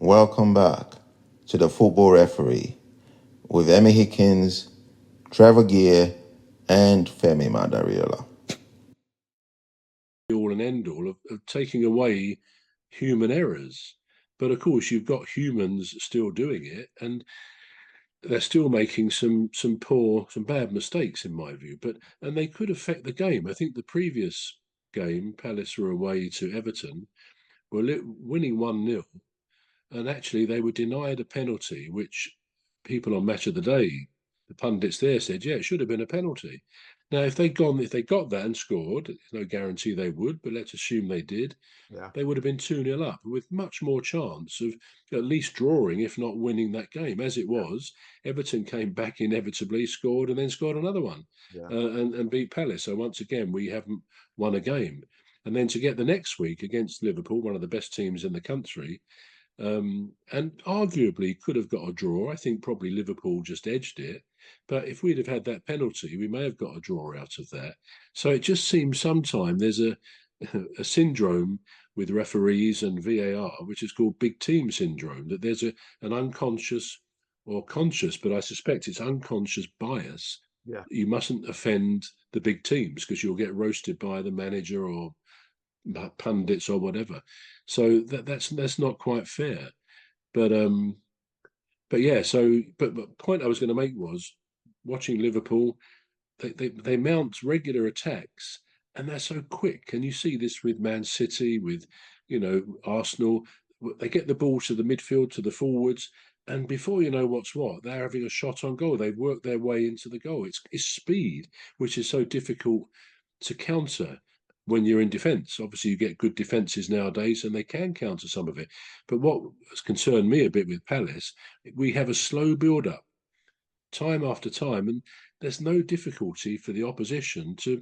Welcome back to the Football Referee with Emmy Hikins, Trevor and Femi Madariola. All and end all of taking away human errors. But of course, you've got humans still doing it, and they're still making some bad mistakes in my view. And they could affect the game. I think the previous game, Palace were away to Everton, were winning 1-0, and actually they were denied a penalty, which people on Match of the Day, the pundits there said, yeah, it should have been a penalty. Now, if they got that and scored, there's no guarantee they would, but let's assume they did. Yeah. They would have been 2-0 up with much more chance of at least drawing, if not winning that game. As it was, Everton came back inevitably, scored, and then scored another one, and beat Palace. So once again, we haven't won a game. And then to get the next week against Liverpool, one of the best teams in the country, and arguably could have got a draw. I think probably Liverpool just edged it. But if we'd have had that penalty, we may have got a draw out of that. So it just seems sometimes there's a syndrome with referees and VAR, which is called big team syndrome, that there's an unconscious or conscious, but I suspect it's unconscious bias. Yeah. You mustn't offend the big teams because you'll get roasted by the manager or pundits or whatever. So that's not quite fair. But yeah. So but the point I was going to make was watching Liverpool. They mount regular attacks and they're so quick. And you see this with Man City, with Arsenal. They get the ball to the midfield, to the forwards, and before you know what's what, they're having a shot on goal. They've worked their way into the goal. It's speed, which is so difficult to counter when you're in defence. Obviously, you get good defences nowadays, and they can counter some of it. But what has concerned me a bit with Palace, we have a slow build-up, time after time, and there's no difficulty for the opposition to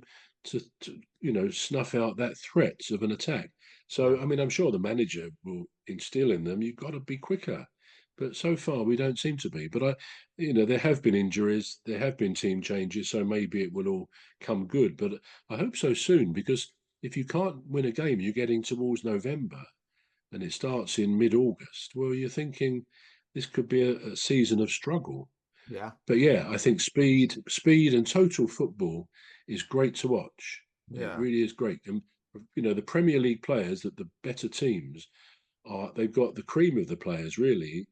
snuff out that threat of an attack. So I mean, I'm sure the manager will instill in them, you've got to be quicker. But so far we don't seem to be. But there have been injuries, there have been team changes, so maybe it will all come good. But I hope so soon, because if you can't win a game, you're getting towards November and it starts in mid-August. Well, you're thinking this could be a season of struggle. Yeah. But yeah, I think speed and total football is great to watch. It really is great. And the Premier League players, that the better teams they've got the cream of the players really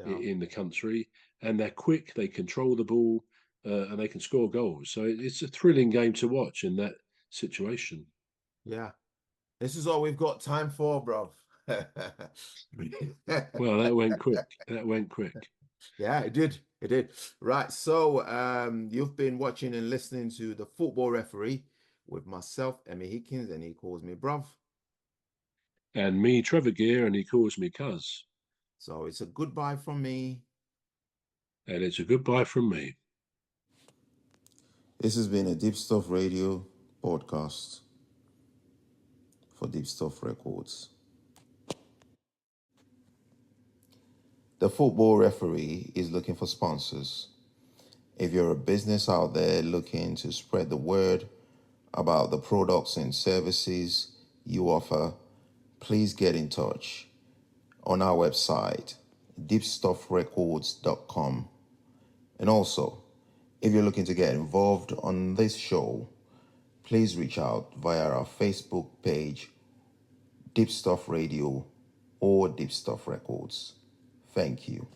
in the country, and they're quick, they control the ball, and they can score goals. So it's a thrilling game to watch in that situation. Yeah. This is all we've got time for, bro. Well, that went quick. That went quick. Yeah, it did. It did. Right. So you've been watching and listening to The Football Referee with myself, Emmy Hikins, and he calls me bruv. And me, Trevor, and he calls me cuz. So it's a goodbye from me. And it's a goodbye from me. This has been a Deep Stuff Radio podcast for Deep Stuff Records. The Football Referee is looking for sponsors. If you're a business out there looking to spread the word about the products and services you offer, please get in touch on our website, deepstuffrecords.com. And also, if you're looking to get involved on this show, please reach out via our Facebook page, Deep Stuff Radio or Deep Stuff Records. Thank you.